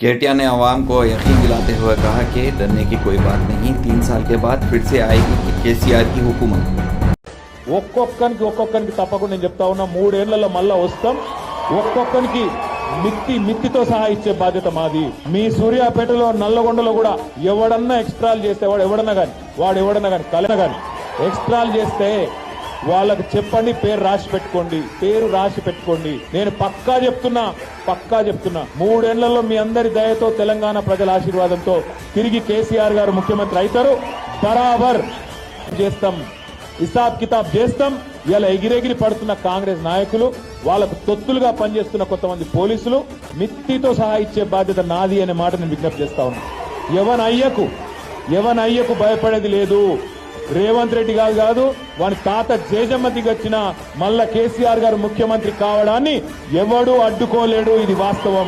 Katia ने आवाम को यकीन दिलाते हुए कहा कि डरने की कोई बात नहीं, 3 साल के बाद फिर से आएगी केसीआर की हुकूमत। ఒక్కొక్కరికి తప్పకుండా నేను చెప్తా ఉన్నా 3 ఏళ్లలో మళ్ళా వస్తాం. ఒక్కొక్కరికి మిత్తితో సహా ఇచ్చే బాధ్యత మాది. మీ సూర్యాపేటలో నల్లగొండలో కూడా ఎవడన్నా ఎక్స్ట్రాల్ చేస్తే వాడు ఎవడన్నా కానీ కలన కానీ ఎక్స్ట్రాల్ చేస్తే వాళ్ళకి చెప్పండి, పేరు రాసి పెట్టుకోండి. నేను పక్కా చెప్తున్నా 3 ఏళ్లలో మీ అందరి దయతో తెలంగాణ ప్రజల ఆశీర్వాదంతో తిరిగి కేసీఆర్ గారు ముఖ్యమంత్రి అవుతారు. బరాబర్ చేస్తాం, హిసాబ్ కితాబ్ చేస్తాం. ఇలా ఎగిరెగిరి పడుతున్న కాంగ్రెస్ నాయకులు, వాళ్ళకు తొత్తులుగా పనిచేస్తున్న కొంతమంది పోలీసులు మిత్తితో సహా ఇచ్చే బాధ్యత నాది అనే మాట నేను విజ్ఞప్తి చేస్తా ఉన్నా. ఎవన్ అయ్యకు భయపడేది లేదు. రేవంత్ రెడ్డి కాదు, వాని తాత జేజమ్మ దిగొచ్చిన మళ్ళా కేసీఆర్ గారు ముఖ్యమంత్రి కావడాన్ని ఎవడూ అడ్డుకోలేడు. ఇది వాస్తవం.